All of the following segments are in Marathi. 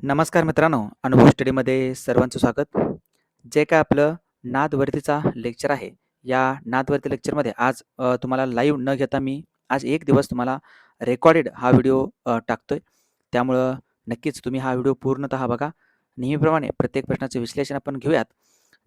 नमस्कार मित्रांनो, अनुभव स्टडीमध्ये सर्वांचं स्वागत. जे काय आपलं नादवरतीचा लेक्चर आहे, या नादवरती लेक्चरमध्ये आज तुम्हाला लाईव्ह न घेता मी आज एक दिवस तुम्हाला रेकॉर्डेड हा व्हिडिओ टाकतोय. त्यामुळं नक्कीच तुम्ही हा व्हिडिओ पूर्णतः बघा. नेहमीप्रमाणे प्रत्येक प्रश्नाचे विश्लेषण आपण घेऊयात,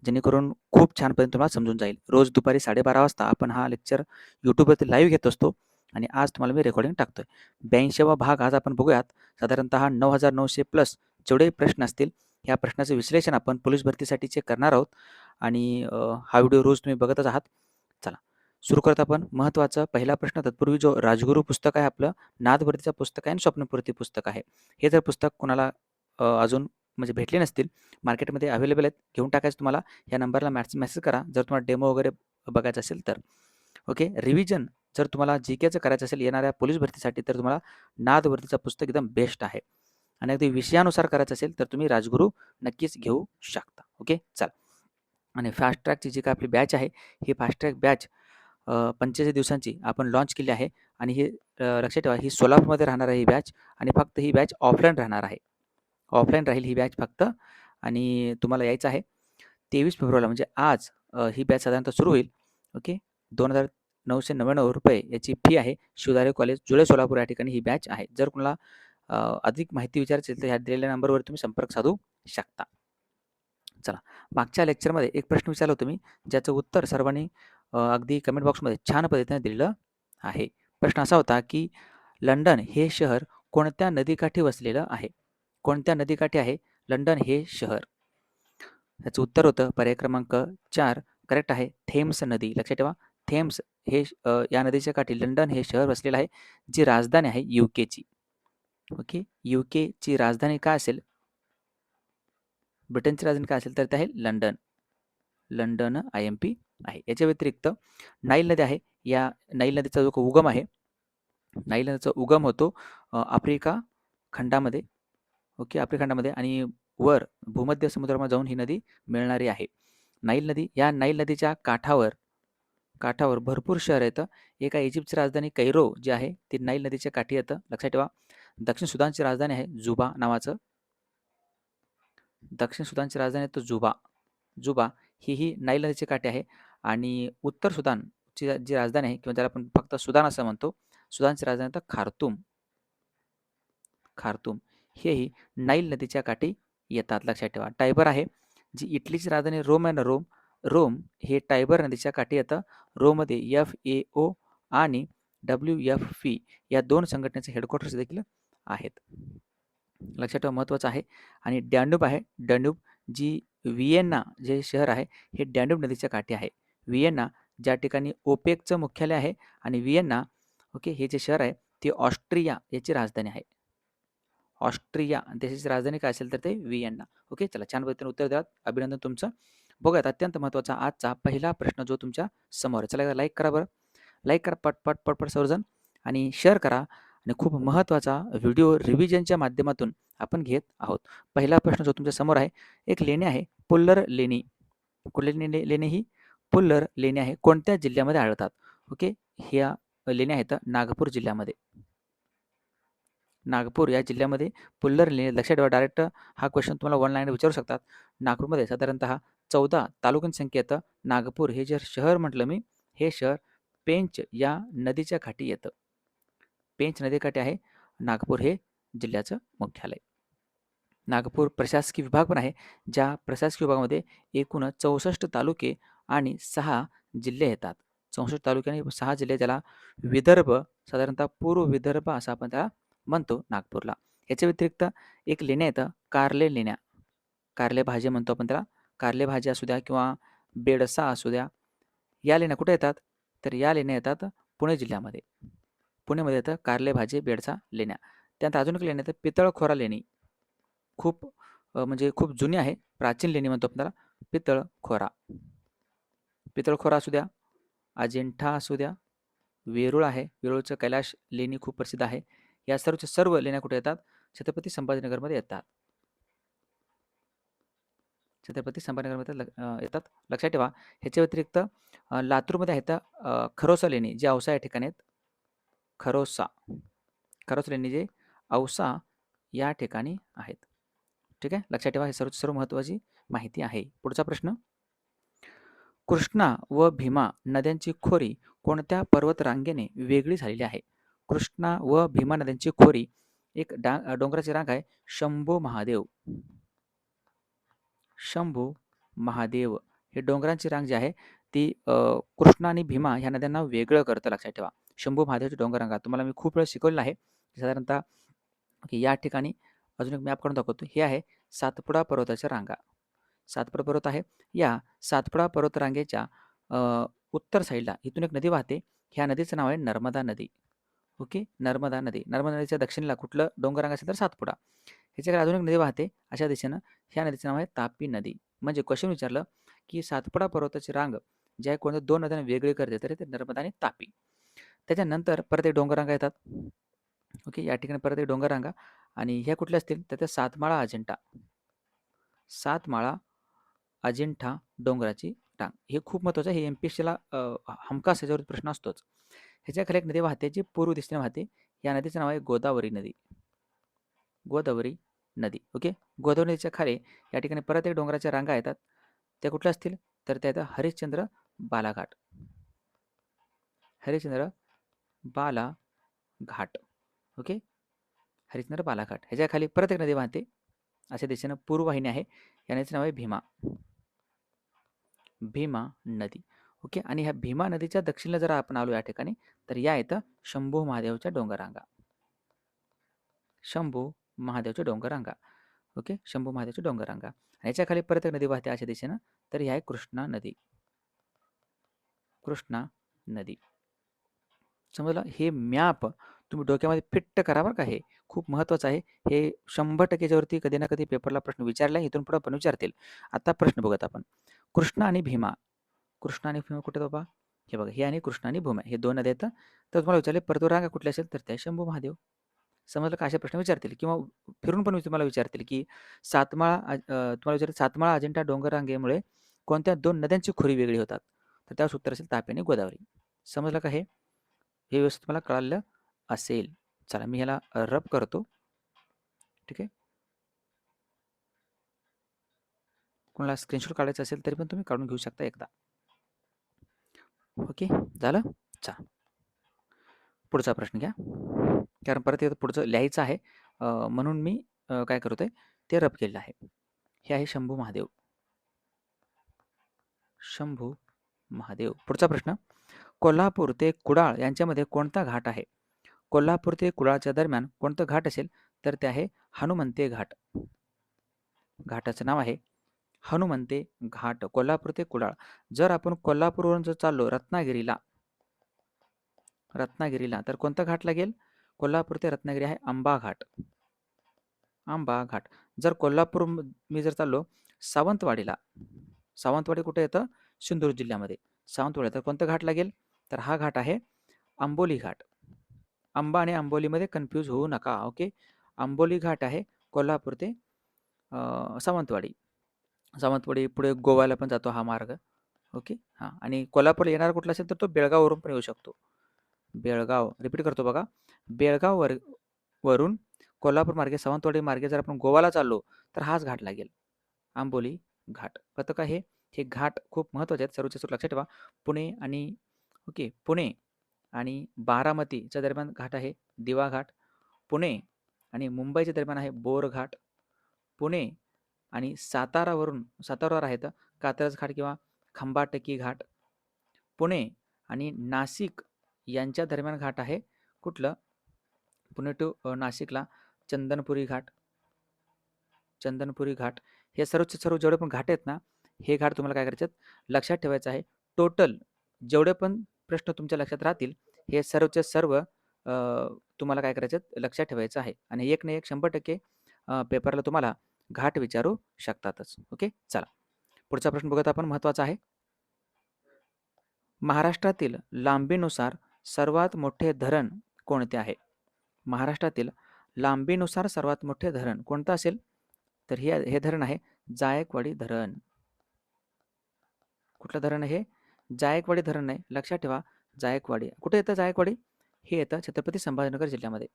जेणेकरून खूप छानपणे तुम्हाला समजून जाईल. रोज दुपारी 12:30 वाजता आपण हा लेक्चर YouTubeवरती लाईव्ह घेत असतो आणि आज तुम्हाला मी रेकॉर्डिंग टाकतोय. 82वा भाग आज आपण बघूयात. साधारणतः 9,900 प्लस जेवढे प्रश्न असतील, ह्या प्रश्नाचं विश्लेषण आपण पोलीस भरतीसाठीचे करणार आहोत आणि हा व्हिडिओ रोज तुम्ही बघतच आहात. चला सुरू करत आपण. महत्त्वाचा पहिला प्रश्न तत्पूर्वी जो राजगुरू पुस्तक आहे आपलं, नादभरतीचं पुस्तक आहे आणि स्वप्नपूर्ती पुस्तक आहे. हे जर पुस्तक कोणाला अजून म्हणजे भेटले नसतील, मार्केटमध्ये अवेलेबल आहेत, घेऊन टाकायचं तुम्हाला. या नंबरला मेसेज करा जर तुम्हाला डेमो वगैरे बघायचा असेल तर. ओके. रिव्हिजन जर तुम्हाला जी-केचं करायचं असेल येणाऱ्या पोलीस भरतीसाठी, तर तुम्हाला नादवरतीचं पुस्तक एकदम बेस्ट आहे. आणि अगदी विषयानुसार करायचं असेल तर तुम्ही राजगुरू नक्कीच घेऊ शकता. ओके. चला. आणि फास्ट ट्रॅकची जी काही आपली बॅच आहे, ही फास्ट ट्रॅक बॅच 45 दिवसांची आपण लॉन्च केली आहे आणि ही लक्षात ठेवा, ही सोलापूरमध्ये राहणार आहे ही बॅच आणि फक्त ही बॅच ऑफलाईन राहणार आहे. ऑफलाईन राहील ही बॅच फक्त आणि तुम्हाला यायचं आहे 23 फेब्रुवारीला म्हणजे आज ही बॅच साधारणतः सुरू होईल. ओके. ₹2,999 याची फी आहे. शिवधारे कॉलेज, जुळे सोलापूर या ठिकाणी ही बॅच आहे. जर कुणाला अधिक माहिती विचारायची असेल तर ह्या दिलेल्या नंबरवर तुम्ही संपर्क साधू शकता. चला, मागच्या लेक्चरमध्ये एक प्रश्न विचारला होता मी, ज्याचं उत्तर सर्वांनी अगदी कमेंट बॉक्समध्ये छान पद्धतीने दिलेलं आहे. प्रश्न असा होता की लंडन हे शहर कोणत्या नदीकाठी वसलेलं आहे? कोणत्या नदीकाठी आहे लंडन हे शहर? याचं उत्तर होतं पर्याय क्रमांक 4 करेक्ट आहे, थेम्स नदी. लक्षात ठेवा, थेम्स हे या नदीच्या काठी लंडन हे शहर वसलेलं आहे, जी राजधानी आहे यूकेची. ओके. यूकेची राजधानी काय असेल? ब्रिटनची राजधानी काय असेल तर ते आहे लंडन. लंडन IMP आहे. याच्या व्यतिरिक्त नाईल नदी आहे. या नाईल नदीचा जो उगम आहे, नाईल नदीचा उगम होतो आफ्रिका खंडामध्ये. ओके. आफ्रिका खंडामध्ये आणि वर भूमध्य समुद्रामध्ये जाऊन ही नदी मिळणारी आहे. नाईल नदी, या नाईल नदीच्या काठावर भरपूर शहर येतं. एका इजिप्तची राजधानी कैरो जी आहे ती नाईल नदीच्या काठी येतं. लक्षात ठेवा. दक्षिण सुदानची राजधानी आहे जुबा नावाचं. दक्षिण सुदानची राजधानी आहे तो जुबा. जुबा ही नाईल नदीची काठी आहे आणि उत्तर सुदानची जी राजधानी आहे किंवा ज्याला आपण फक्त सुदान असं म्हणतो, सुदानची राजधानी तर खार्तूम. खार्तूम हेही नाईल नदीच्या काठी येतात. लक्षात ठेवा. टायबर आहे, जी इटलीची राजधानी रोम आहे ना, रोम हे टायबर नदीच्या काठी येतं. रोममध्ये FAO आणि WFP या दोन संघटनेचे हेडक्वार्टर्स देखील आहेत. लक्षात ठेवा, महत्त्वाचं आहे. आणि डॅन्यूब आहे, डॅन्यूब जी व्हिएन्ना जे शहर आहे हे डॅन्यूब नदीच्या काठी आहे. व्हिएन्ना ज्या ठिकाणी ओपेकचं मुख्यालय आहे आणि व्हिएन्ना ओके हे जे शहर आहे ते ऑस्ट्रिया याची राजधानी आहे. ऑस्ट्रिया देशाची राजधानी काय असेल तर ते व्हिएन्ना. ओके. चला, छान पद्धतीने उत्तर द्या. अभिनंदन तुमचं. बघूयात अत्यंत महत्त्वाचा आजचा पहिला प्रश्न जो तुमच्या समोर आहे. चला लाईक करा बरं. लाईक करा पटपट पटपट सर्वजण आणि शेअर करा. आणि खूप महत्त्वाचा व्हिडिओ रिव्हिजनच्या माध्यमातून आपण घेत आहोत. पहिला प्रश्न जो तुमच्या समोर आहे, एक लेणी आहे पुल्लर लेणी. कुठली लेणी ही? पुल्लर लेणी आहे. कोणत्या जिल्ह्यामध्ये आढळतात? ओके. ह्या लेण्या आहेत नागपूर जिल्ह्यामध्ये. नागपूर या जिल्ह्यामध्ये पुल्लर लेणी. लक्षात ठेवा, डायरेक्ट हा क्वेश्चन तुम्हाला वन लाईन विचारू शकतात. नागपूरमध्ये साधारणतः 14 तालुक्यांची संख्या येतं. नागपूर हे जे शहर म्हटलं मी, हे शहर पेंच या नदीच्या काठी येतं. पेंच नदीकाठी आहे नागपूर हे जिल्ह्याचं मुख्यालय. नागपूर प्रशासकीय विभाग पण आहे, ज्या प्रशासकीय विभागामध्ये एकूण 64 तालुके आणि 6 जिल्हे येतात. 64 तालुके आणि 6 जिल्हे, ज्याला विदर्भ, साधारणतः पूर्व विदर्भ असं आपण त्याला म्हणतो नागपूरला. याच्या व्यतिरिक्त एक लेण्या येतं कारले लेण्या. कारले भाजी म्हणतो आपण त्याला. कारले भाजी असू द्या किंवा बेडसा असू द्या, या लेण्या कुठे येतात? तर या लेण्या येतात पुणे जिल्ह्यामध्ये. पुणेमध्ये येतं कारले भाजी बेडसा लेण्या. त्यानंतर अजून एक लेणी येतं पितळखोरा लेणी. खूप म्हणजे खूप जुनी आहे, प्राचीन लेणी म्हणतो आपण त्याला, पितळखोरा. पितळखोरा असू द्या, अजिंठा असू द्या, वेरूळ आहे, वेरूळचं कैलाश लेणी खूप प्रसिद्ध आहे. या सर्व लेण्या कुठे येतात? छत्रपती संभाजीनगरमध्ये येतात. छत्रपती संभाजीनगरमध्ये येतात. लक्षात ठेवा. ह्याच्या व्यतिरिक्त लातूरमध्ये आहेत खरोसा लेणी, जे औसा या ठिकाणी आहेत. खरोसा लेणी जे औसा या ठिकाणी आहेत. ठीक आहे, लक्षात ठेवा, हे सर्व महत्त्वाची माहिती आहे. पुढचा प्रश्न, कृष्णा व भीमा नद्यांची खोरी कोणत्या पर्वतरांगेने वेगळी झालेली आहे? कृष्णा व भीमा नद्यांची खोरी एक डोंगराची रांग आहे, शंभू महादेव. शंभू महादेव हे डोंगरांची रांग जी आहे ती कृष्णा आणि भीमा ह्या नद्यांना वेगळं करतं, लक्षात ठेवा. शंभू महादेवची डोंगररांगा तुम्हाला मी खूप वेळा शिकवलेलं आहे. साधारणतः या ठिकाणी अजून एक मॅप काढून दाखवतो. हे आहे सातपुडा पर्वताच्या रांगा. सातपुडा पर्वत आहे. या सातपुडा पर्वतरांगेच्या उत्तर साईडला इथून एक नदी वाहते. ह्या नदीचं नाव आहे नर्मदा नदी. ओके, नर्मदा नदी. नर्मदा नदीच्या दक्षिणेला कुठलं डोंगररांग असेल तर सातपुडा. ह्याच्याकडे अजून एक नदी वाहते अशा दिशेनं. ह्या नदीचं नाव आहे तापी नदी. म्हणजे क्वेश्चन विचारलं की सातपुडा पर्वताची रांग ज्या कोणत्या दोन नद्यांना वेगळी करते, तर ते नर्मदा आणि तापी. त्याच्यानंतर परत एक डोंगररांगा येतात. ओके, या ठिकाणी परत एक डोंगररांगा आणि ह्या कुठल्या असतील तर त्या सातमाळा अजिंठा. सातमाळा अजिंठा डोंगराची रांग. हे खूप महत्त्वाचं आहे. हे एमपीएससीला हमखास याच्यावर प्रश्न असतोच. ह्याच्याखाली एक नदी वाहते जी पूर्व दिशेने वाहते. या नदीचं नाव आहे गोदावरी नदी. गोदावरी नदी. ओके, गोदावरी नदीच्या खाली या ठिकाणी परत एक डोंगराच्या रांगा येतात. त्या कुठल्या असतील तर त्या येतात हरिश्चंद्र बालाघाट. हरिश्चंद्र बालाघाट. ओके, हरिश्चंद्र बालाघाट. ह्याच्या खाली परत एक नदी वाहते अशा दिशेनं पूर्व वाहिनी आहे. या नदीचं नाव आहे भीमा. भीमा नदी. ओके, आणि ह्या भीमा नदीच्या दक्षिणेला जर आपण आलो या ठिकाणी तर या येतं शंभू महादेवच्या डोंगररांगा. शंभू महादेवच्या डोंगररांगा. ओके, शंभू महादेवच्या डोंगररांगा. आणि याच्या खाली परत एक नदी वाहते अशा दिशेनं, तर ही आहे कृष्णा नदी. कृष्णा नदी. समजलं? हे मॅप तुम्ही डोक्यामध्ये फिट्ट करा बरं का. हे खूप महत्त्वाचं आहे. हे 100% याच्यावरती कधी ना कधी पेपरला प्रश्न विचारला, इथून पुढे पण विचारतील. आता प्रश्न बघत आपण. कृष्णा आणि भीमा. कृष्णा आणि भीमा कुठे बाबा? हे बघा, हे आणि कृष्णा आणि भीमा हे दोन नद्या आहेत. तर तुम्हाला विचारले पर्वतरांगा कुठल्या असेल तर त्या शंभू महादेव. समजलं का? असे प्रश्न विचारतील किंवा फिरून पण तुम्हाला विचारतील की तुम्हाला विचारतील सातमाळा अजिंठा डोंगररांगेमुळे कोणत्या दोन नद्यांची खोरी वेगळी होतात? तर त्यावर उत्तर असेल तापी आणि गोदावरी. समजलं का? हे हे व्यवस्थित तुम्हाला कळालं असेल. चला मी ह्याला रब करतो. ठीक आहे. कोणाला स्क्रीनशॉट काढायचा असेल तरी पण तुम्ही काढून घेऊ शकता एकदा. ओके, झालं? चला पुढचा प्रश्न घ्या. कारण परत हे पुढचं लिहायचं आहे, म्हणून मी काय करतोय ते रब केलेलं आहे. हे आहे शंभू महादेव. शंभू महादेव. पुढचा प्रश्न, कोल्हापूर ते कुडाळ यांच्यामध्ये कोणता घाट आहे? कोल्हापूर ते कुडाळच्या दरम्यान कोणतं घाट असेल तर ते आहे हनुमंते घाट. घाटाचं नाव आहे हनुमंते घाट. कोल्हापूर ते कुडाळ. जर आपण कोल्हापूरवरून जर चाललो रत्नागिरीला तर कोणता घाट लागेल? कोल्हापूर ते रत्नागिरी आहे आंबा घाट. आंबा घाट. जर कोल्हापूर मी जर चाललो सावंतवाडीला, सावंतवाडी कुठे येतं? सिंधुदुर्ग जिल्ह्यामध्ये. सावंतवाडी तर कोणता घाट लागेल? तर हा घाट आहे आंबोली घाट. आंबा आणि आंबोलीमध्ये कन्फ्यूज होऊ नका. ओके, आंबोली घाट आहे कोल्हापूर ते सावंतवाडी. सावंतवाडी पुढे गोव्याला पण जातो हा मार्ग. ओके, हां, आणि कोल्हापूरला येणारा कुठला असेल तर तो बेळगाववरून पण येऊ शकतो. बेळगाव, रिपीट करतो बघा. बेळगाव वरून कोल्हापूर मार्गे सावंतवाडी मार्गे जर आपण गोवाला चाललो तर हाच घाट लागेल, आंबोली घाट. कळतं का? हे घाट खूप महत्त्वाचे आहेत. सर्वच्या सर्व लक्षात ठेवा. पुणे आणि ओके, पुणे आणि बारामतीच्या दरम्यान घाट आहे दिवा घाट. पुणे आणि मुंबईच्या दरम्यान आहे बोर घाट. पुणे आणि सातारावर आहेत कात्रज घाट किंवा खंबाटकी घाट. पुणे आणि नाशिक यांच्या दरम्यान घाट आहे कुठलं? पुणे टू नाशिकला चंदनपुरी घाट. चंदनपुरी घाट. हे सर्वचे सर्व जेवढे पण घाट आहेत ना, हे घाट तुम्हाला काय करायचे आहेत? लक्षात ठेवायचं आहे. टोटल जेवढे पण प्रश्न तुमच्या लक्षात राहतील हे सर्वचे सर्व तुम्हाला काय करायचे आहेत? लक्षात ठेवायचं आहे. आणि एक ना एक 100% पेपरला तुम्हाला घाट विचारू शकतातच. ओके, चला पुढचा प्रश्न बघत आपण, महत्त्वाचा आहे. महाराष्ट्रातील लांबीनुसार सर्वात मोठे धरण कोणते आहे? महाराष्ट्रातील लांबीनुसार सर्वात मोठे धरण कोणतं असेल? तर हे धरण आहे जायकवाडी धरण. कुठलं धरण आहे? जायकवाडी धरण आहे. लक्षात ठेवा, जायकवाडी. कुठे येतं जायकवाडी? हे येतं छत्रपती संभाजीनगर जिल्ह्यामध्ये.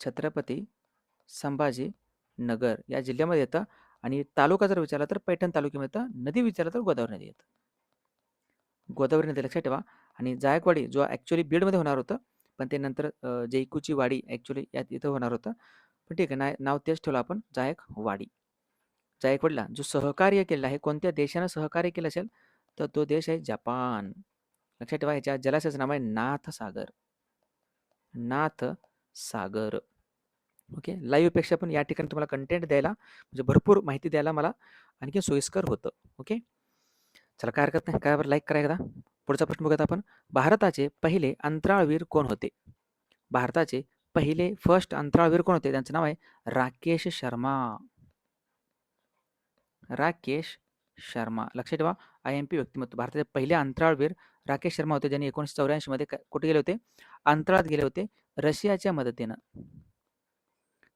छत्रपती संभाजी नगर या जिल्ह्यामध्ये येतं आणि तालुका जर विचारला तर पैठण तालुक्यामध्ये येतं. नदी विचारला तर गोदावरी नदी येतं. गोदावरी नदी लक्षात ठेवा आणि जायकवाडी जो ॲक्चुअली बीडमध्ये होणार होतं, पण ते नंतर जैकूची वाडी ॲक्चुअली यात इथं होणार होतं. पण ठीक आहे, नाव तेच ठेवलं आपण जायकवाडी. जायकवाडीला जो सहकार्य केलं आहे, कोणत्या देशानं सहकार्य केलं असेल, तर तो देश आहे जपान. लक्षात ठेवा, याच्या जलाशयाचं नाव आहे नाथ सागर. नाथ सागर. ओके. लाईव्हपेक्षा पण या ठिकाणी तुम्हाला कंटेंट द्यायला म्हणजे भरपूर माहिती द्यायला मला आणखी सोयीस्कर होतं. ओके. चला काय हरकत नाही. काय बरं लाईक करा एकदा. पुढचा प्रश्न बघूयात आपण. भारताचे पहिले अंतराळवीर कोण होते? भारताचे पहिले फर्स्ट अंतराळवीर कोण होते? त्यांचं नाव आहे राकेश शर्मा. राकेश शर्मा. लक्षात ठेवा, IMP व्यक्तिमत्व. भारताचे पहिले अंतराळवीर राकेश शर्मा होते, ज्यांनी 1984 मध्ये कुठे गेले होते? अंतराळात गेले होते रशियाच्या मदतीनं.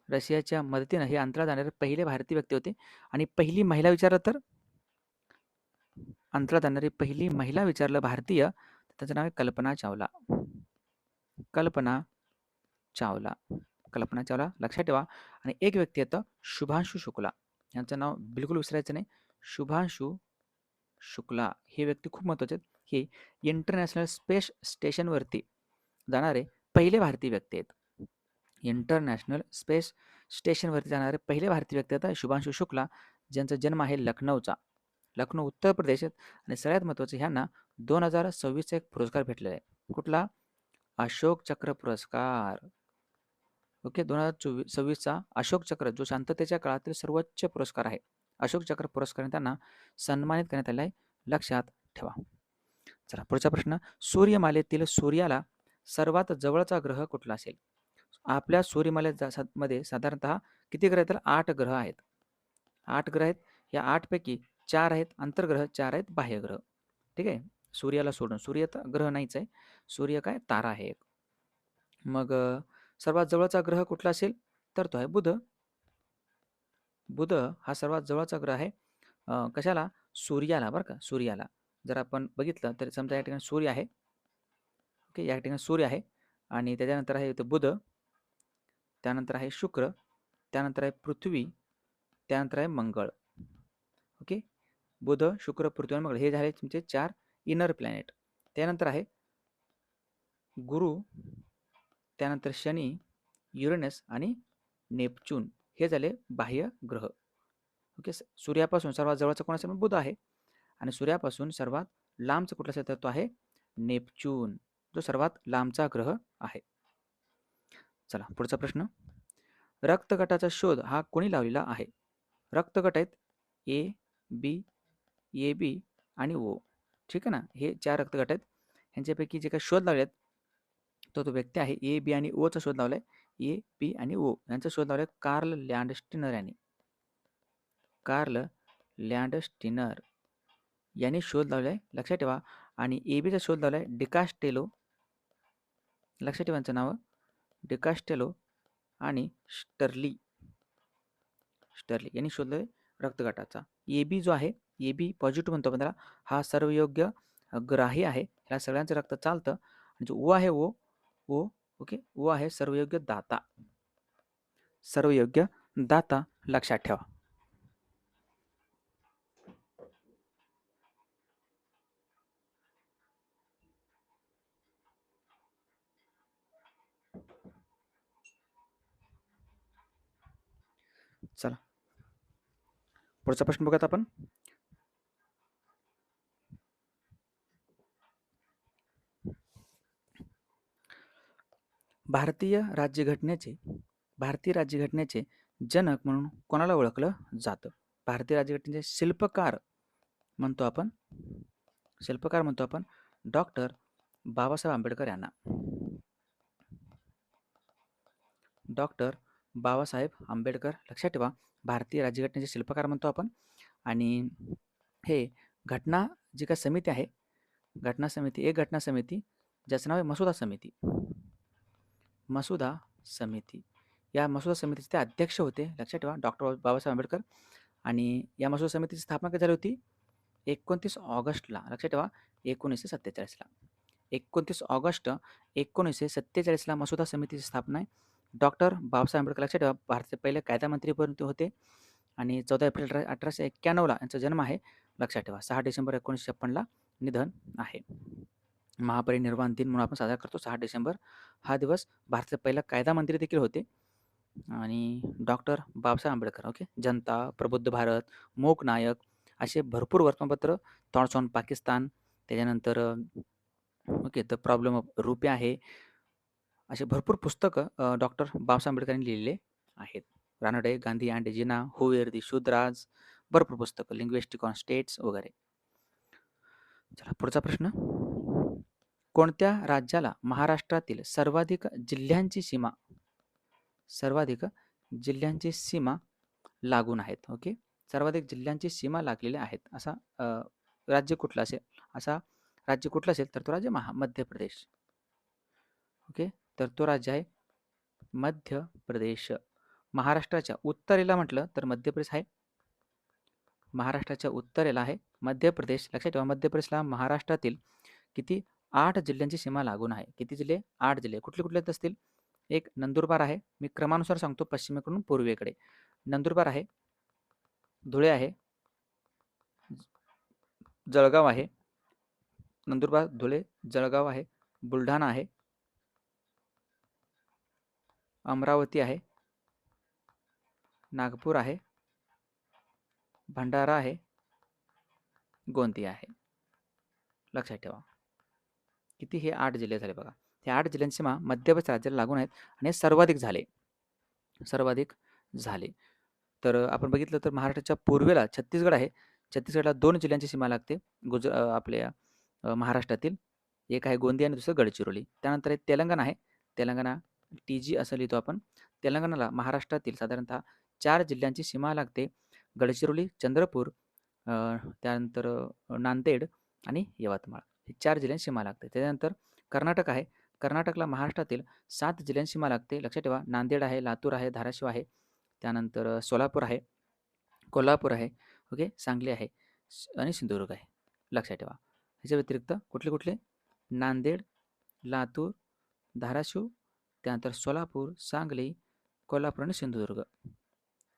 रशियाच्या मदतीनं हे अंतराळात जाणारे पहिले भारतीय व्यक्ती होते. आणि पहिली महिला विचारलं तर अंतराळात जाणारी पहिली महिला विचारलं भारतीय, त्याचं नाव आहे कल्पना चावला. कल्पना चावला. कल्पना चावला लक्षात ठेवा. आणि एक व्यक्ती येतं शुभांशु शुक्ला. यांचं नाव बिलकुल विसरायचं नाही. शुभांशु शुक्ला हे व्यक्ती खूप महत्त्वाचे आहेत. हे इंटरनॅशनल स्पेस स्टेशनवरती जाणारे पहिले भारतीय व्यक्ती आहेत. इंटरनॅशनल स्पेस स्टेशनवरती जाणारे पहिले भारतीय व्यक्ती आहेत शुभांशु शुक्ला, ज्यांचा जन्म आहे लखनौचा. लखनौ उत्तर प्रदेशात. आणि सगळ्यात महत्त्वाचं ह्यांना 2026चा एक पुरस्कार भेटलेला आहे. कुठला? अशोक चक्र पुरस्कार. ओके. 2026चा अशोक चक्र, जो शांततेच्या काळातील सर्वोच्च पुरस्कार आहे. अशोक चक्र पुरस्काराने त्यांना सन्मानित करण्यात आले आहे. लक्षात ठेवा. चला पुढचा प्रश्न. सूर्यमालेतील सूर्याला सर्वात जवळचा ग्रह कुठला असेल? आपल्या सूर्यमालेमध्ये साधारणतः किती ग्रह आहेत? तर 8 ग्रह आहेत. 8 ग्रह आहेत. या 8 पैकी 4 आहेत अंतर्ग्रह, 4 आहेत बाह्यग्रह. ठीक आहे. सूर्याला सोडून. सूर्य तर ग्रह नाहीच आहे. सूर्य काय? तारा आहे एक. मग सर्वात जवळचा ग्रह कुठला असेल? तर तो आहे बुध. बुध हा सर्वात जवळचा ग्रह आहे. कशाला? सूर्याला बरं का, सूर्याला. जर आपण बघितलं तर समजा या ठिकाणी सूर्य आहे. ओके. या ठिकाणी सूर्य आहे आणि त्याच्यानंतर आहे इथं बुध, त्यानंतर आहे शुक्र, त्यानंतर आहे पृथ्वी, त्यानंतर आहे मंगळ. ओके. बुध, शुक्र, पृथ्वी आणि मंगळ हे झाले तुमचे 4 इनर प्लॅनेट. त्यानंतर आहे गुरु, त्यानंतर शनी, युरेनस आणि नेपच्यून हे झाले बाह्य ग्रह. ओके. सूर्यापासून सर्वात जवळचा कोण असेल? बुध आहे. आणि सूर्यापासून सर्वात लांबचा कुठला असेल तर तो आहे नेपच्यून, जो सर्वात लांबचा ग्रह आहे. चला पुढचा प्रश्न. रक्तगटाचा शोध हा कोणी लावलेला आहे? रक्तगट आहेत ए, बी, ए बी आणि ओ. ठीक आहे ना. हे 4 रक्तगट आहेत. ह्यांच्यापैकी जे काही शोध लावले आहेत तो व्यक्ती आहे ए, बी आणि ओचा शोध लावलाय. ए, बी आणि ओ यांचा शोध लावलाय कार्ल लँडस्टीनर यांनी. कार्ल लँडस्टीनर यांनी शोध लावलाय. लक्षात ठेवा. आणि ए बीचा शोध लावलाय डिकास्टेलो. लक्षात ठेवा यांचं नाव डिकास्टेलो आणि स्टर्ली. स्टर्ली यांनी शोधलाय रक्तगटाचा. ए बी जो आहे, ए बी पॉझिटिव्ह म्हणतो आपण त्याला, हा सर्वयोग्य ग्राही आहे. ह्या सगळ्यांचं रक्त चालतं. आणि जो ओ आहे ओ, ओके, ओ आहे सर्वयोग्य दाता. सर्वयोग्य दाता लक्षात ठेवा. चला पुढचा प्रश्न बघूयात आपण. भारतीय राज्यघटनेचे जनक म्हणून कोणाला ओळखलं जातं? भारतीय राज्यघटनेचे शिल्पकार म्हणतो आपण डॉक्टर बाबासाहेब आंबेडकर यांना. डॉक्टर बाबासाहेब आंबेडकर. लक्षात ठेवा. भारतीय राज्यघटनेचे शिल्पकार म्हणतो आपण. आणि हे घटना जी काही समिती आहे, एक घटना समिती ज्याचं नाव आहे मसुदा समिती. मसुदा समिती. या मसुदा समितीचे ते अध्यक्ष होते. लक्षात ठेवा डॉक्टर बाबासाहेब आंबेडकर. आणि या मसुदा समितीची स्थापना कधी झाली होती? 29 ऑगस्टला. लक्षात ठेवा 1947ला. 29 ऑगस्ट 1947ला मसुदा समितीची स्थापना आहे. डॉक्टर बाबासाहेब आंबेडकर लक्षात ठेवा भारताचे पहिले कायदामंत्री पण ते होते आणि 14 एप्रिल 1891ला यांचा जन्म आहे. लक्षात ठेवा 6 डिसेंबर 1956ला निधन आहे. महापरिनिर्वाण दिन म्हणून आपण साजरा करतो 6 डिसेंबर. हा दिवस भारताचे पहिला कायदामंत्री देखील होते आणि डॉक्टर बाबासाहेब आंबेडकर. ओके. जनता, प्रबुद्ध भारत, मूक नायक असे भरपूर वर्तमानपत्र, थॉट्स ऑन पाकिस्तान, त्याच्यानंतर ओके द प्रॉब्लेम ऑफ रुपया आहे. असे भरपूर पुस्तकं डॉक्टर बाबासाहेब आंबेडकरांनी लिहिलेले आहेत. Ranade, Gandhi and Jinnah, who were the Shudras, भरपूर पुस्तकं, लिंग्विस्टिक ऑन स्टेट्स वगैरे. चला पुढचा प्रश्न. कोणत्या राज्याला महाराष्ट्रातील सर्वाधिक जिल्ह्यांची सीमा लागून आहेत? ओके. सर्वाधिक जिल्ह्यांची सीमा लागलेल्या आहेत. राज्य कुठलं असेल राज्य कुठलं असेल तर तो राज्य मध्य प्रदेश. ओके. तर तो राज्य आहे मध्य प्रदेश. महाराष्ट्राच्या उत्तरेला म्हटलं तर मध्य प्रदेश आहे. महाराष्ट्राच्या उत्तरेला आहे मध्य प्रदेश. लक्षात ठेवा मध्य प्रदेशला महाराष्ट्रातील किती 8 जिल्ह्यांची सीमा लागून आहे. किती जिल्हे? 8 जिल्हे. कुठले कुठले असतील? एक नंदुरबार आहे. मी क्रमानुसार सांगतो पश्चिमेकडून पूर्वेकडे. नंदुरबार आहे, धुळे आहे, जळगाव आहे. नंदुरबार, धुळे, जळगाव आहे, बुलढाणा आहे, अमरावती आहे, नागपूर आहे, भंडारा आहे, गोंदिया आहे. लक्षात ठेवा. किती? हे 8 जिल्हे झाले बघा. हे 8 जिल्ह्यांची सीमा मध्य प्रदेश राज्याला लागून आहेत आणि हे सर्वाधिक झाले. तर आपण बघितलं तर महाराष्ट्राच्या पूर्वेला छत्तीसगड आहे. छत्तीसगडला 2 जिल्ह्यांची सीमा लागते आपल्या महाराष्ट्रातील. एक आहे गोंदिया आणि दुसरं गडचिरोली. त्यानंतर एक तेलंगणा आहे. तेलंगणा TG असं लिहितो आपण. तेलंगणाला महाराष्ट्रातील साधारणतः 4 जिल्ह्यांची सीमा लागते. गडचिरोली, चंद्रपूर, त्यानंतर नांदेड आणि यवतमाळ. हे 4 जिल्ह्यांची सीमा लागते. त्याच्यानंतर कर्नाटक आहे. कर्नाटकला महाराष्ट्रातील 7 जिल्ह्यांची सीमा लागते. लक्षात ठेवा नांदेड आहे, लातूर आहे, धाराशिव आहे, त्यानंतर सोलापूर आहे, कोल्हापूर आहे, ओके, सांगली आहे आणि सिंधुदुर्ग आहे. लक्षात ठेवा. ह्याच्या व्यतिरिक्त कुठले? नांदेड, लातूर, धाराशिव, त्यानंतर सोलापूर, सांगली, कोल्हापूर आणि सिंधुदुर्ग.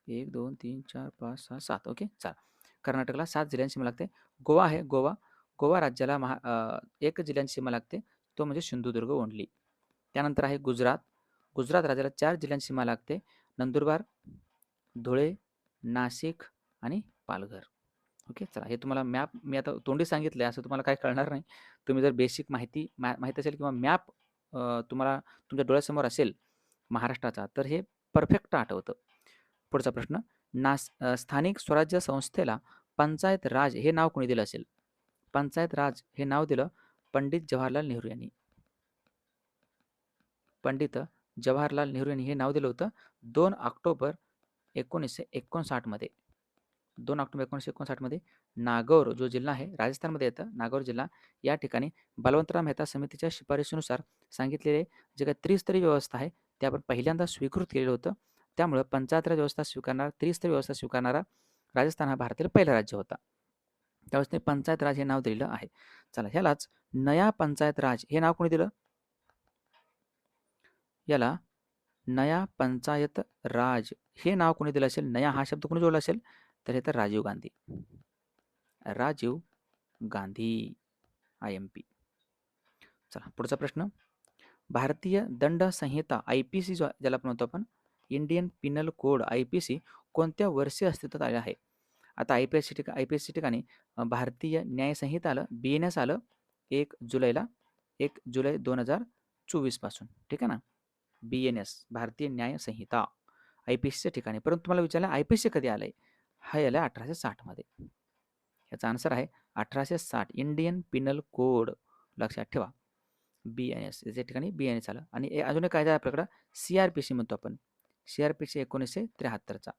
1 2 3 4 5 6 7. ओके. चला. कर्नाटकला 7 जिल्ह्यांची सीमा लागते. गोवा आहे. गोवा राज्याला 1 जिल्ह्यांची सीमा लागते. तो म्हणजे सिंधुदुर्ग ओन्ली. त्यानंतर आहे गुजरात राज्याला 4 जिल्ह्यांची सीमा लागते. नंदुरबार, धुळे, नाशिक आणि पालघर. ओके. चला हे तुम्हाला मॅप मी आता तोंडी सांगितलं असं तुम्हाला काही कळणार नाही. तुम्ही जर बेसिक माहिती असेल किंवा मॅप तुम्हाला तुमच्या डोळ्यासमोर असेल महाराष्ट्राचा तर हे परफेक्ट आठवतं. पुढचा प्रश्न. स्थानिक स्वराज्य संस्थेला पंचायत राज हे नाव कोणी दिलं असेल? पंचायत राज हे नाव दिलं पंडित जवाहरलाल नेहरू यांनी. पंडित जवाहरलाल नेहरू यांनी हे नाव दिलं होतं 2 ऑक्टोबर 1959 मध्ये. 2 ऑक्टोबर 1959 मध्ये नागौर जो जिल्हा आहे राजस्थानमध्ये येतं, नागौर जिल्हा या ठिकाणी बलवंतराव मेहता समितीच्या शिफारशीनुसार सांगितलेले जे काही त्रिस्तरीय व्यवस्था आहे ते आपण पहिल्यांदा स्वीकृत केलेलं होतं. त्यामुळं पंचायत राज व्यवस्था स्वीकारणारा, त्रिस्तरीय व्यवस्था स्वीकारणारा राजस्थान हा भारतातील पहिला राज्य होता. त्यावेळेस ते पंचायत राज हे नाव दिलेलं आहे. चला ह्यालाच नया पंचायत राज हे नाव कोणी दिलं? याला नया पंचायत राज हे नाव कोणी दिलं असेल? नया हा शब्द कोणी जोडला असेल? तर हे तर राजीव गांधी IMP. चला पुढचा प्रश्न. भारतीय दंड संहिता IPC ज्याला आपण म्हणतो आपण इंडियन पिनल कोड IPC कोणत्या वर्षी अस्तित्वात आले आहे? आता IPC ठिकाणी भारतीय न्याय संहिता आलं, BNS आलं 1 जुलै 2024 पासून. ठीक आहे ना. BNS भारतीय न्याय संहिता IPCच्या ठिकाणी. परंतु तुम्हाला विचारलं IPC कधी आलंय? हा आलं 1860 मध्ये. याचा आन्सर आहे 1860 इंडियन पिनल कोड. लक्षात ठेवा. BNS याच्या ठिकाणी BNS आलं. आणि अजून एक कायदा आहे आपल्याकडं CRPC म्हणतो आपण. CRPC 1973चा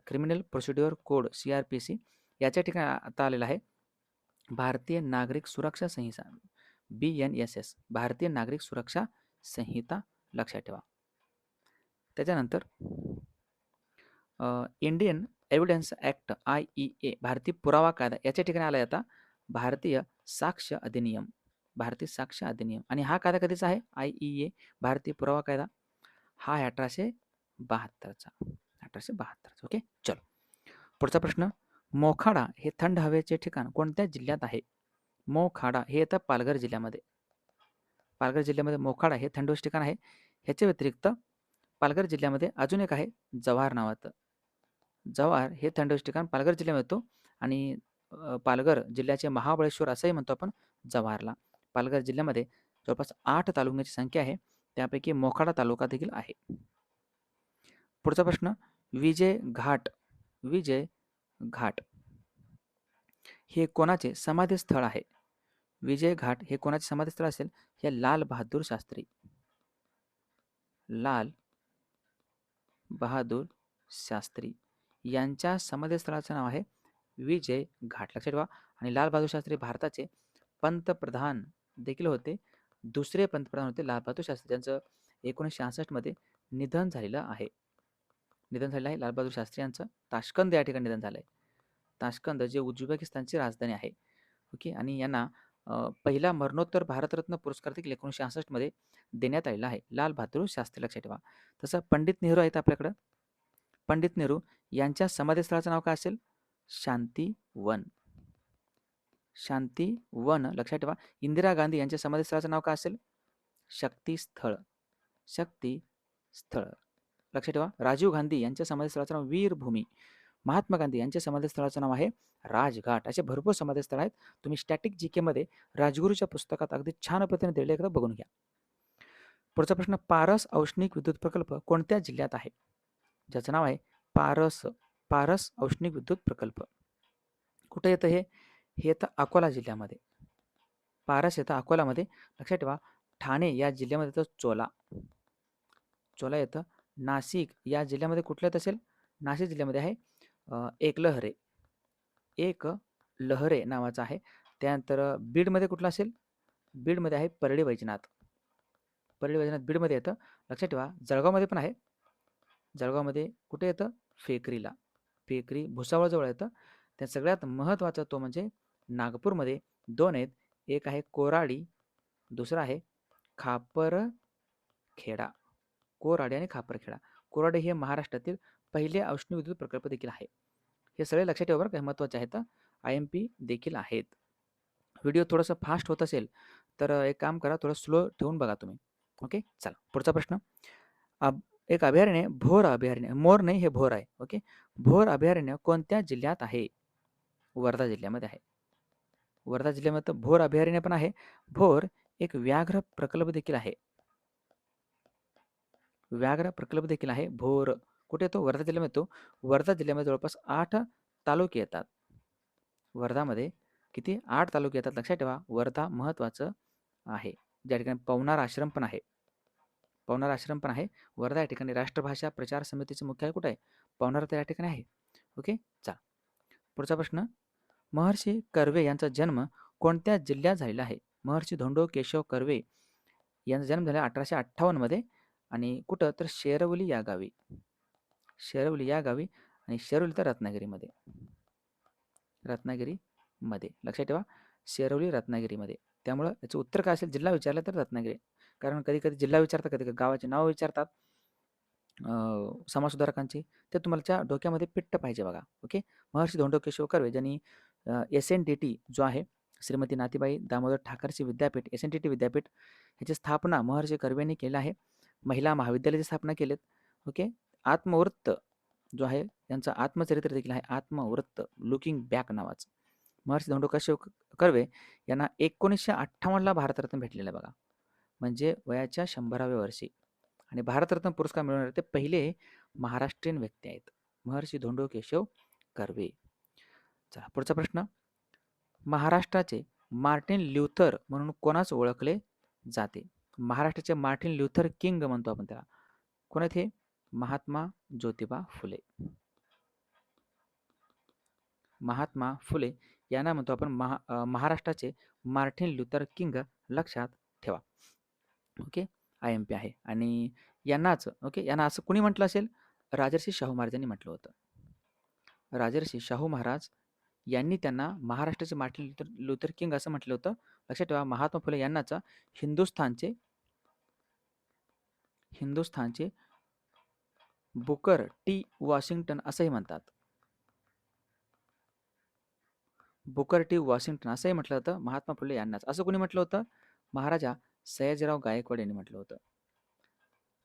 क्रिमिनल प्रोसिड्युअर कोड CRPC याच्या ठिकाणी आता आलेला आहे भारतीय नागरिक सुरक्षा संहिता BNSS भारतीय नागरिक सुरक्षा संहिता. लक्षात ठेवा. त्याच्यानंतर इंडियन एव्हिडन्स ॲक्ट IEA भारतीय पुरावा कायदा याच्या ठिकाणी आला आहे आता भारतीय साक्ष अधिनियम. आणि हा कायदा कधीचा आहे? IEA भारतीय पुरावा कायदा हा आहे 1872चा. 1872चा. ओके. चलो. पुढचा प्रश्न. मोखाडा हे थंड हवेचे ठिकाण कोणत्या जिल्ह्यात आहे? मोखाडा हे येतं पालघर जिल्ह्यामध्ये. पालघर जिल्ह्यामध्ये मोखाडा हे थंड हवेचे ठिकाण आहे. ह्याच्या व्यतिरिक्त पालघर जिल्ह्यामध्ये अजून एक आहे जव्हार नावाचं. जव्हार हे थंड हवेचे ठिकाण पालघर जिल्ह्यामध्ये येतो आणि पालघर जिल्ह्याचे महाबळेश्वर असंही म्हणतो आपण जव्हारला. पालघर जिल्ह्यामध्ये जवळपास 8 तालुक्यांची संख्या आहे. त्यापैकी मोखाडा तालुका देखील आहे. पुढचा प्रश्न. विजय घाट. विजय घाट हे कोणाचे समाधीस्थळ आहे? विजय घाट हे कोणाचे समाधीस्थळ असेल? हे लाल बहादूर शास्त्री. लाल बहादूर शास्त्री यांच्या समाधीस्थळाचं नाव आहे विजय घाट. लक्षात ठेवा. आणि लाल बहादूर शास्त्री भारताचे पंतप्रधान देखील होते. दुसरे पंतप्रधान होते लाल बहादूर शास्त्री, ज्यांचं 1966 मध्ये निधन झालेलं आहे. निधन झालेलं आहे लाल बहादूर शास्त्री यांचं. ताश्कंद या ठिकाणी निधन झालंय. ताश्कंद जे उझबेकिस्तानची राजधानी आहे. ओके. आणि यांना पहिला मरणोत्तर भारतरत्न पुरस्कार देखील 1966 मध्ये देण्यात आलेला आहे. लाल बहादूर शास्त्री. लक्षात ठेवा. तसं पंडित नेहरू आहेत आपल्याकडं. पंडित नेहरू यांच्या समाधीस्थळाचं नाव काय असेल? शांतीवन. शांतीवन. लक्षात ठेवा. इंदिरा गांधी यांच्या समाधीस्थळाचं नाव काय असेल? शक्तीस्थळ. शक्तीस्थळ. लक्षात ठेवा. राजीव गांधी यांच्या समाधीस्थळाचं नाव वीरभूमी. महात्मा गांधी यांच्या समाधीस्थळाचं नाव आहे राजघाट. असे भरपूर समाधीस्थळ आहेत. तुम्ही स्टॅटिक जीके मध्ये राजगुरूच्या पुस्तकात अगदी छान पद्धतीने दिलेले एकदा बघून घ्या. पुढचा प्रश्न. पारस औष्णिक विद्युत प्रकल्प कोणत्या जिल्ह्यात आहे? ज्याचं नाव आहे पारस. पारस औष्णिक विद्युत प्रकल्प कुठे येतं? हे येतं अकोला जिल्ह्यामध्ये. पारस येतं अकोलामध्ये. लक्षात ठेवा. ठाणे या जिल्ह्यामध्ये येतं चोला. चोला येतं. नाशिक या जिल्ह्यामध्ये कुठल्यात असेल? नाशिक जिल्ह्यामध्ये आहे एकलहरे. एकलहरे नावाचं आहे. त्यानंतर बीडमध्ये कुठलं असेल? बीडमध्ये आहे परळी वैजनाथ. परळी वैजनाथ बीडमध्ये येतं. लक्षात ठेवा. जळगावमध्ये पण आहे. जळगावमध्ये कुठे येतं? फेकरीला. फेकरी भुसावळजवळ येतं. त्या सगळ्यात महत्त्वाचा तो म्हणजे नागपूरमध्ये 2 आहेत. एक आहे कोराडी, दुसरा आहे खापरखेडा. कोराडी आणि खापरखेडा. कोराडी हे महाराष्ट्रातील पहिले औष्णिक विद्युत प्रकल्प देखील आहे. हे सगळे लक्षात ठेवा बरं, काही महत्त्वाचे आहेत. IMP देखील आहेत. व्हिडिओ थोडंसं फास्ट होत असेल तर एक काम करा, थोडं स्लो ठेवून बघा तुम्ही. ओके. चला पुढचा प्रश्न. एक अभयारण्य भोर अभयारण्य. मोर नाही, हे भोर आहे. ओके. भोर अभयारण्य कोणत्या जिल्ह्यात आहे? वर्धा जिल्ह्यामध्ये आहे. वर्धा जिल्ह्यामध्ये भोर अभयारण्य पण आहे. भोर एक व्याघ्र प्रकल्प देखील आहे. व्याघ्र प्रकल्प देखील आहे. भोर कुठे येतो? वर्धा जिल्ह्यामध्ये येतो. वर्धा जिल्ह्यामध्ये जवळपास 8 तालुके येतात. वर्धामध्ये किती? 8 तालुके येतात. लक्षात ठेवा. वर्धा महत्त्वाचं आहे. ज्या ठिकाणी पवनार आश्रम पण आहे. पवनार आश्रम पण आहे. वर्धा या ठिकाणी राष्ट्रभाषा प्रचार समितीचे मुख्यालय कुठे आहे? पवनार या ठिकाणी आहे. ओके. चला पुढचा प्रश्न. महर्षी कर्वे यांचा जन्म कोणत्या जिल्ह्यात झालेला आहे? महर्षी धोंडो केशव कर्वे यांचा जन्म झाला 1858 मध्ये. आणि कुठं? तर शेरवली या गावी. शेरवली या गावी. आणि शेरवली तर रत्नागिरीमध्ये. रत्नागिरीमध्ये. लक्षात ठेवा. शेरवली रत्नागिरीमध्ये. त्यामुळं याचं उत्तर काय असेल? जिल्हा विचारला तर रत्नागिरी. कारण कधी कधी जिल्हा विचारतात, कधी कधी गावाचे नाव विचारतात समाजसुधारकांची. ते तुमच्या डोक्यामध्ये पिट्ट पाहिजे बघा. ओके. महर्षी धोंडो केशव कर्वे ज्यांनी SNDT जो आहे श्रीमती नाथीबाई दामोदर ठाकरसी विद्यापीठ, SNDT विद्यापीठ ह्याची स्थापना महर्षी कर्वेंनी केलं आहे. महिला महाविद्यालयाची स्थापना केलेत. ओके. आत्मवृत्त जो आहे यांचं आत्मचरित्र देखील आहे. आत्मवृत्त लुकिंग बॅक नावाचं. महर्षी धोंडो केशव कर्वे यांना 1958ला भारतरत्न भेटलेलं आहे बघा. म्हणजे वयाच्या 100व्या वर्षी. आणि भारतरत्न पुरस्कार मिळवणारे ते पहिले महाराष्ट्रीयन व्यक्ती आहेत. महर्षी धोंडो केशव कर्वे. चला पुढचा प्रश्न. महाराष्ट्राचे मार्टिन ल्युथर म्हणून कोणास ओळखले जाते? महाराष्ट्राचे मार्टिन ल्युथर किंग म्हणतो आपण त्याला. कोण आहेत हे? महात्मा ज्योतिबा फुले. महात्मा फुले यांना म्हणतो आपण महाराष्ट्राचे मार्टिन ल्युथर किंग. लक्षात ठेवा. ओके. IMP आहे. आणि यांनाच यांना असं कुणी म्हटलं असेल? राजर्षी शाहू महाराजांनी म्हटलं होतं. राजर्षी शाहू महाराज यांनी त्यांना महाराष्ट्राचे मार्टिन ल्युथर किंग असं म्हटलं होतं. लक्षात ठेवा. महात्मा फुले यांनाच हिंदुस्थानचे बुकर टी वॉशिंग्टन असंही म्हणतात. बुकर टी वॉशिंग्टन असंही म्हटलं होतं महात्मा फुले यांनाच. असं कोणी म्हटलं होतं? महाराजा सयाजीराव गायकवाड यांनी म्हटलं होतं.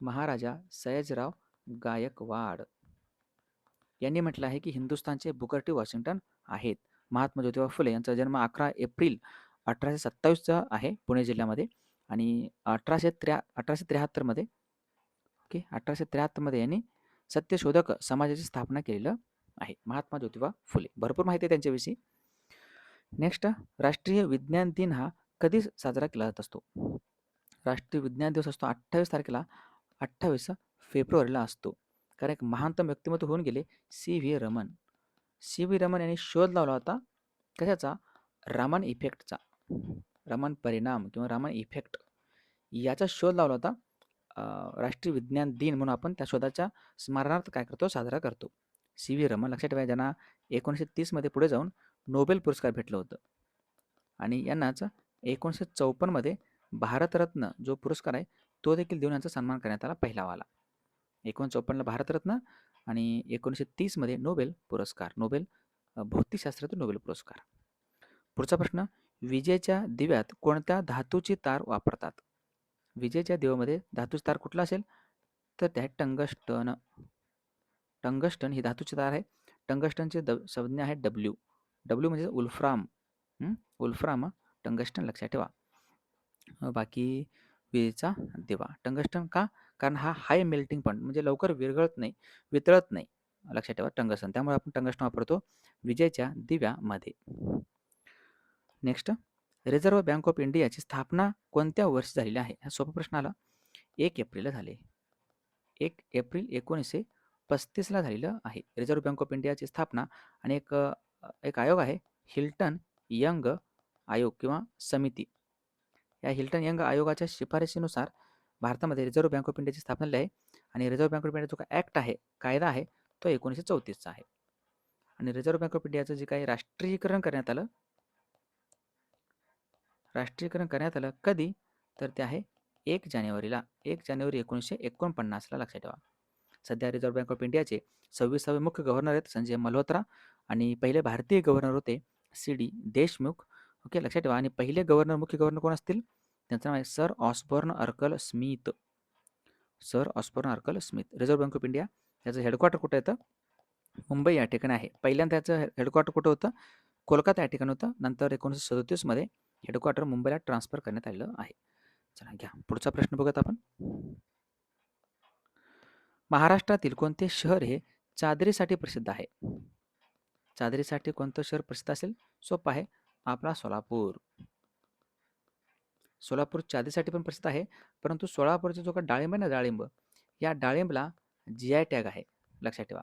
महाराजा सयाजीराव गायकवाड यांनी म्हटलं आहे की हिंदुस्थानचे बुकर टी वॉशिंग्टन आहेत. महात्मा ज्योतिबा फुले यांचा जन्म 11 एप्रिल 1827चा आहे पुणे जिल्ह्यामध्ये आणि 1873 मध्ये ओके 1873 मध्ये यांनी सत्यशोधक समाजाची स्थापना केलेलं आहे. महात्मा ज्योतिबा फुले. भरपूर माहिती आहे त्यांच्याविषयी. नेक्स्ट राष्ट्रीय विज्ञान दिन हा कधी साजरा केला जात असतो? राष्ट्रीय विज्ञान दिवस असतो 28 तारखेला 28 फेब्रुवारीला असतो. कारण एक महानतम व्यक्तिमत्व होऊन गेले C V Raman. C V Raman यांनी शोध लावला होता कशाचा? रामन इफेक्टचा. रमन परिणाम किंवा रामन इफेक्ट याचा शोध लावला होता. राष्ट्रीय विज्ञान दिन म्हणून आपण त्या शोधाच्या स्मरणार्थ काय करतो? साजरा करतो. सी व्ही रमन लक्षात ठेवा, ज्यांना 1930 मध्ये पुढे जाऊन नोबेल पुरस्कार भेटलं होतं आणि यांनाच 1954 मध्ये भारतरत्न जो पुरस्कार आहे तो देखील देऊन यांचा सन्मान करण्यात आला पहिला वाला. 1954ला भारतरत्न आणि 1930 मध्ये नोबेल पुरस्कार, नोबेल भौतिकशास्त्रातील नोबेल पुरस्कार. पुढचा प्रश्न, विजेच्या दिव्यात कोणत्या धातूची तार वापरतात? विजेच्या दिव्यामध्ये धातूची तार कुठला असेल? तर ते आहे टंगस्टन. टंगस्टन ही धातूची तार आहे. टंगस्टनची संज्ञा आहे डब्ल्यू. डब्ल्यू म्हणजे उल्फ्राम. उल्फ्राम टंगस्टन लक्षात ठेवा. बाकी विजेचा दिवा टंगस्टन का? कारण हा हाय मेल्टिंग पॉईंट म्हणजे लवकर विरघळत नाही, वितळत नाही. लक्षात ठेवा टंगस्टन. त्यामुळे आपण टंगस्टन वापरतो विजेच्या दिव्यामध्ये. नेक्स्ट, रिझर्व्ह बँक ऑफ इंडियाची स्थापना कोणत्या वर्षी झालेली आहे? हा सोपा प्रश्न आला. 1 एप्रिलला झाले. 1 एप्रिल 1935ला झालेलं आहे रिझर्व्ह बँक ऑफ इंडियाची स्थापना. आणि एक आयोग आहे हिल्टन यंग आयोग किंवा समिती. या हिल्टन यंग आयोगाच्या शिफारशीनुसार भारतामध्ये रिझर्व्ह बँक ऑफ इंडियाची स्थापना झाली आहे. आणि रिझर्व्ह बँक ऑफ इंडियाचा जो ॲक्ट आहे, कायदा आहे, तो 1934चा आहे. आणि रिझर्व्ह बँक ऑफ इंडियाचं जे काही राष्ट्रीयकरण करण्यात आलं, कधी? तर ते आहे 1 जानेवारीला. 1 जानेवारी 1949ला लक्षात ठेवा. सध्या रिझर्व्ह बँक ऑफ इंडियाचे 26वे मुख्य गव्हर्नर आहेत संजय मल्होत्रा आणि पहिले भारतीय गव्हर्नर होते सी.डी. देशमुख. ओके लक्षात ठेवा. आणि पहिले मुख्य गव्हर्नर कोण असतील? त्यांचं नाव आहे sir Osborne Arkel Smith. Sir Osborne Arkel Smith. Reserve bank of India याचं हेडक्वार्टर कुठं येतं? मुंबई या ठिकाणी आहे. पहिल्यांदा त्याचं हेडक्वार्टर कुठं होतं? कोलकाता या ठिकाणी होतं. नंतर 1937 मध्ये हेडक्वार्टर मुंबईला ट्रान्सफर करण्यात आलेलं आहे. चला घ्या पुढचा प्रश्न बघत आपण. महाराष्ट्रातील कोणते शहर हे चादरीसाठी प्रसिद्ध आहे? चादरीसाठी कोणतं शहर प्रसिद्ध असेल? सोपं आहे, आपला सोलापूर. सोलापूर चादरीसाठी पण प्रसिद्ध आहे, परंतु सोलापूरचा जो काही डाळिंब आहे ना, डाळिंब, या डाळिंबला GI टॅग आहे. लक्षात ठेवा.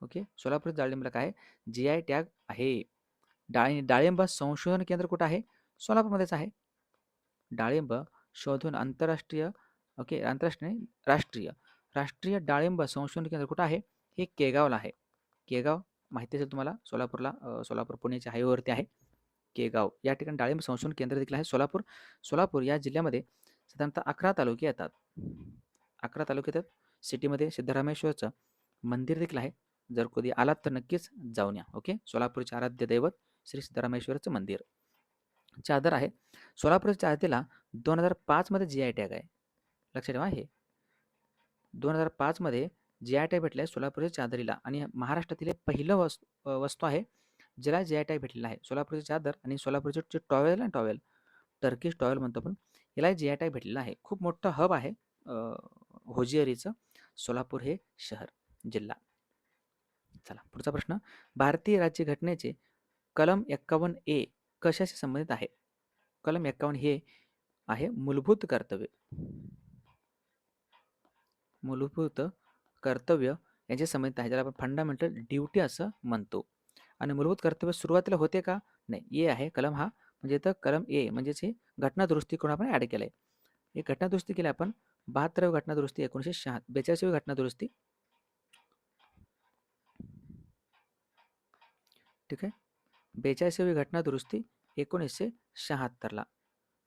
ओके, सोलापूर डाळिंबला काय? GI टॅग आहे. डाळिंब संशोधन केंद्र कुठं आहे? सोलापूरमध्येच आहे. डाळिंब शोधून आंतरराष्ट्रीय, ओके आंतरराष्ट्रीय राष्ट्रीय डाळिंब संशोधन केंद्र कुठं आहे? हे केगावला आहे. केगाव माहिती असेल तुम्हाला, सोलापूरला, सोलापूर पुण्याच्या हायवेवरती आहे केगाव. या ठिकाणी डाळिंब संशोधन केंद्र देखील आहे सोलापूर. सोलापूर या जिल्ह्यामध्ये साधारणतः 11 तालुके येतात. 11 तालुके येतात. सिटीमध्ये सिद्धरामेश्वरचं मंदिर देखील आहे. जर कधी आलात तर नक्कीच जाऊन या. ओके, सोलापूरचे आराध्य दैवत श्री सिद्धरामेश्वरचं मंदिर. चादर आहे. सोलापूरच्या चादरीला 2005 मध्ये GI टॅग आहे. लक्षात ठेवा. हे 2005 मध्ये GI टॅग भेटला आहे सोलापूरच्या चादरीला. आणि महाराष्ट्रातील पहिलं वस्तू आहे ज्याला GI टॅग भेटलेला आहे. सोलापूरची चादर आणि सोलापूरचे जे टॉवेल आहे, टॉवेल टर्किश टॉवेल म्हणतो आपण, याला GI टॅग भेटलेला आहे. खूप मोठं हब आहे होजिअरीचं सोलापूर हे शहर, जिल्हा. चला पुढचा प्रश्न, भारतीय राज्यघटनेचे कलम 51A कशाशी संबंधित आहे? कलम 51 हे आहे मूलभूत कर्तव्य. मूलभूत कर्तव्य यांचे संबंधित आहे, ज्याला आपण फंडामेंटल ड्युटी असं म्हणतो. आणि मूलभूत कर्तव्य सुरुवातीला होते का? नाही, ए आहे कलम हा. म्हणजे इथं कलम ए म्हणजेच हे घटना दुरुस्ती करून आपण ॲड केलं आहे. हे घटना दुरुस्ती केली आपण 72वी घटना दुरुस्ती, 42वी घटना दुरुस्ती. ठीक आहे, 42वी घटना दुरुस्ती 1976ला.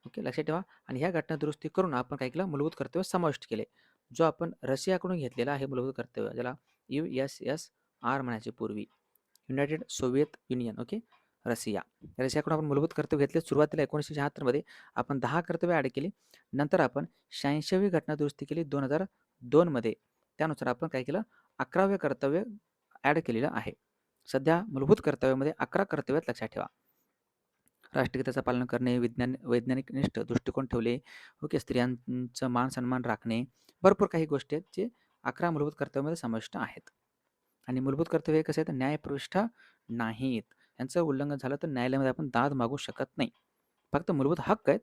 ओके लक्षात ठेवा. आणि ह्या घटना दुरुस्ती करून आपण काय केलं? मूलभूत कर्तव्य समाविष्ट केले. जो आपण रशियाकडून घेतलेला आहे मूलभूत कर्तव्य, ज्याला USSR म्हणायचे पूर्वी, United Soviet union. Okay, Russia. रशियाकडून आपण मूलभूत कर्तव्य घेतले. सुरुवातीला 1976 मध्ये आपण 10 कर्तव्य ॲड केली. नंतर आपण 86वी घटना दुरुस्ती केली 2002 मध्ये. त्यानुसार आपण काय केलं, 11वे कर्तव्य ॲड केलेलं आहे. सध्या मूलभूत कर्तव्यामध्ये 11 कर्तव्य आहेत, लक्षात ठेवा. राष्ट्रगीताचं पालन करणे, वैज्ञानिक निष्ठ दृष्टिकोन ठेवले, ओके, स्त्रियांचं मान सन्मान राखणे, भरपूर काही गोष्टी आहेत जे 11 मूलभूत कर्तव्यामध्ये समाविष्ट आहेत. आणि मूलभूत कर्तव्य कसे आहेत, न्यायप्रविष्ठ नाहीत. यांचं उल्लंघन झालं तर न्यायालयामध्ये आपण दाद मागू शकत नाही. फक्त मूलभूत हक्क आहेत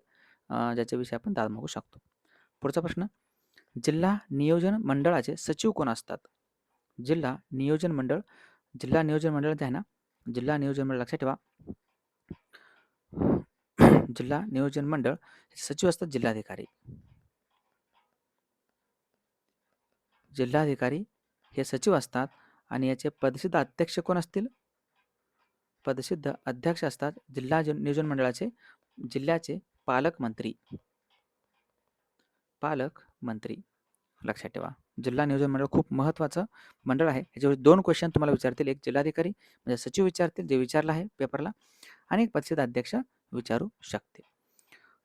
ज्याच्याविषयी आपण दाद मागू शकतो. पुढचा प्रश्न, जिल्हा नियोजन मंडळाचे सचिव कोण असतात? जिल्हा नियोजन मंडळ जे आहे ना, जिल्हा नियोजन मंडळ लक्षात ठेवा. जिल्हा नियोजन मंडळ सचिव असतात जिल्हाधिकारी. जिल्हाधिकारी हे सचिव असतात आणि याचे पदसिद्ध अध्यक्ष कोण असतील? पदसिद्ध अध्यक्ष असतात जिल्हा नियोजन मंडळाचे जिल्ह्याचे पालकमंत्री. पालकमंत्री लक्षात ठेवा. जिल्हा नियोजन मंडळ खूप महत्त्वाचं मंडळ आहे. याच्यावर 2 क्वेश्चन तुम्हाला विचारतील. एक जिल्हाधिकारी म्हणजे सचिव विचारतील, जे विचारलं आहे पेपरला, आणि एक पदसिद्ध अध्यक्ष विचारू शकते.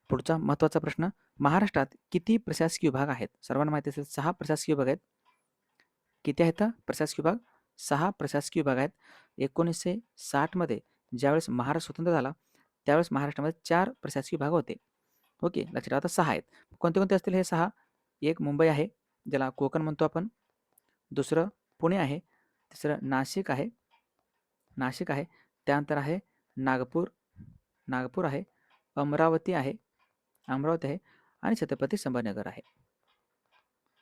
पुढचा महत्त्वाचा प्रश्न, महाराष्ट्रात किती प्रशासकीय विभाग आहेत? सर्वांना माहिती असेल 6 प्रशासकीय विभाग आहेत. किती आहेत प्रशासकीय विभाग? 6 प्रशासकीय विभाग आहेत. 1960 मध्ये ज्यावेळेस महाराष्ट्र स्वतंत्र झाला त्यावेळेस महाराष्ट्रामध्ये 4 प्रशासकीय विभाग होते. ओके, लक्षात ठेवा. आता 6 आहेत. कोणते कोणते असतील हे 6? एक मुंबई आहे, ज्याला कोकण म्हणतो आपण. दुसरं पुणे आहे. तिसरं नाशिक आहे. त्यानंतर आहे नागपूर आहे. अमरावती आहे. आणि छत्रपती संभाजीनगर आहे.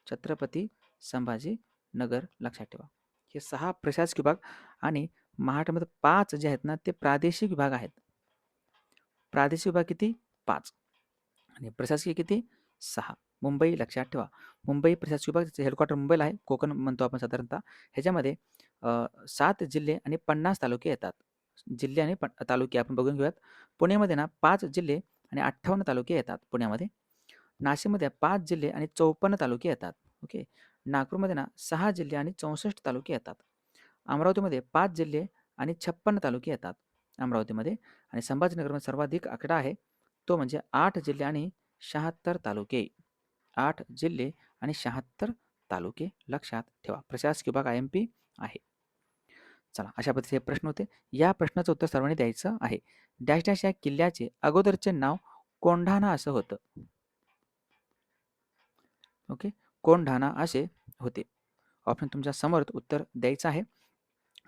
छत्रपती संभाजीनगर लक्षात ठेवा. हे 6 प्रशासकीय विभाग आणि महाराष्ट्रामध्ये 5 जे आहेत ना ते प्रादेशिक विभाग आहेत. प्रादेशिक विभाग किती? 5 आणि प्रशासकीय किती? 6. मुंबई लक्षात ठेवा. मुंबई प्रशासकीय विभाग हेडक्वार्टर मुंबईला आहे. कोकण म्हणतो आपण साधारणतः. ह्याच्यामध्ये 7 जिल्हे आणि 50 तालुके येतात. जिल्हे आणि तालुके आपण बघून घेऊयात. पुण्यामध्ये ना 5 जिल्हे आणि 58 तालुके येतात पुण्यामध्ये. नाशिकमध्ये 5 जिल्हे आणि 54 तालुके येतात. ओके. नागपूरमध्ये ना 6 जिल्हे आणि 64 तालुके येतात. अमरावतीमध्ये 5 जिल्हे आणि 56 तालुके येतात अमरावतीमध्ये. आणि संभाजीनगरमध्ये सर्वाधिक आकडा आहे, तो म्हणजे 8 जिल्हे आणि 76 तालुके. 8 जिल्हे आणि 76 तालुके लक्षात ठेवा. प्रशासकीय विभाग IMP आहे. चला, अशा पद्धतीचे प्रश्न होते. या प्रश्नाचं उत्तर सर्वांनी द्यायचं आहे. डॅश डॅश या किल्ल्याचे अगोदरचे नाव कोंढाणा असं होतं. ओके, कोंढाणा असे होते. ऑप्शन तुमच्या समोर उत्तर द्यायचं आहे.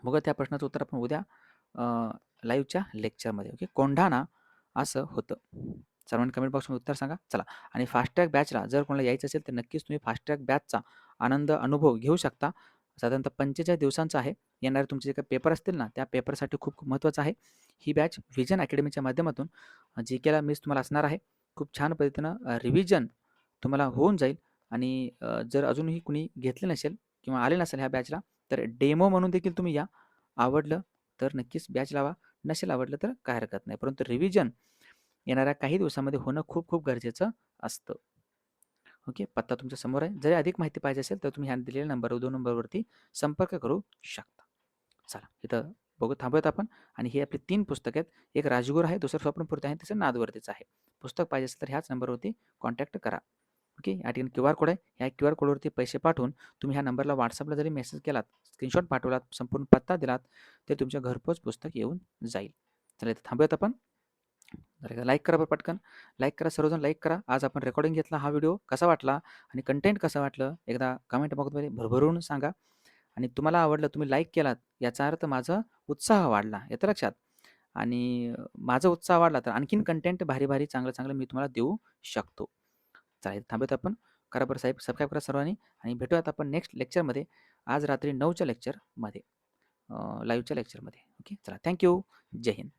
बघा, त्या प्रश्नाचं उत्तर आपण उद्या लाईव्हच्या लेक्चरमध्ये. ओके, कोंढाणा असं होतं. सर्वांनी कमेंट बॉक्समध्ये उत्तर सांगा. चला, आणि फास्ट ट्रॅक बॅचला जर कोणाला यायचं असेल तर नक्कीच तुम्ही फास्ट ट्रॅक बॅचचा अनुभव घेऊ शकता. साधारणतः 45 दिवसांचा आहे. येणारे तुमचे जे काही पेपर असतील ना त्या पेपरसाठी खूप खूप महत्त्वाचं आहे. ही बॅच व्हिजन अकॅडमीच्या माध्यमातून GKला मिस तुम्हाला असणार आहे. खूप छान पद्धतीनं रिव्हिजन तुम्हाला होऊन जाईल. आणि जर अजूनही कुणी घेतले नसेल किंवा आले नसेल ह्या बॅचला तर डेमो म्हणून देखील तुम्ही या. आवडलं तर नक्कीच बॅच लावा, नसेल आवडलं तर काय हरकत नाही. परंतु रिव्हिजन येणाऱ्या काही दिवसामध्ये होणं खूप खूप गरजेचं असतं. ओके, पत्ता तुमच्या समोर आहे. जरी अधिक माहिती पाहिजे असेल तर तुम्ही ह्या दिलेल्या नंबर 2 नंबरवरती संपर्क करू शकता. चला, इथं थांबूयात आपण. आणि ही आपली 3 पुस्तकं आहेत. एक राजगुरू आहे, दुसरं स्वप्नपूर्ती आहे, तिसरं नादवरतीचं आहे. पुस्तक पाहिजे असेल तर ह्याच नंबरवरती कॉन्टॅक्ट करा. ओके, या ठिकाणी QR कोड आहे. ह्या QR कोडवरती पैसे पाठवून तुम्ही ह्या नंबरला WhatsAppला जरी मेसेज केलात, स्क्रीनशॉट पाठवलात, संपूर्ण पत्ता दिलात ते तुमच्या घरपोच पुस्तक येऊन जाईल. चला, इथं थांबूयात आपण. लाईक करा बरं पटकन. लाईक करा, सर्वजण लाईक करा. आज आपण रेकॉर्डिंग घेतला. हा व्हिडिओ कसा वाटला आणि कंटेंट कसं वाटलं एकदा कमेंट बॉक्समध्ये भरभरून सांगा. आणि तुम्हाला आवडलं, तुम्ही लाईक केलात, याचा अर्थ माझा उत्साह वाढला, येतं लक्षात. आणि माझा उत्साह वाढला तर आणखीन कंटेंट भारी भारी चांगलं चांगलं मी तुम्हाला देऊ शकतो. चालेल, थांबूयात आपण. करा बरं साहेब, सबस्क्राईब करा सर्वांनी. आणि भेटूयात आपण नेक्स्ट लेक्चरमध्ये, आज रात्री 9च्या लेक्चरमध्ये, लाईव्हच्या लेक्चरमध्ये. ओके, चला, थँक्यू. जय हिंद.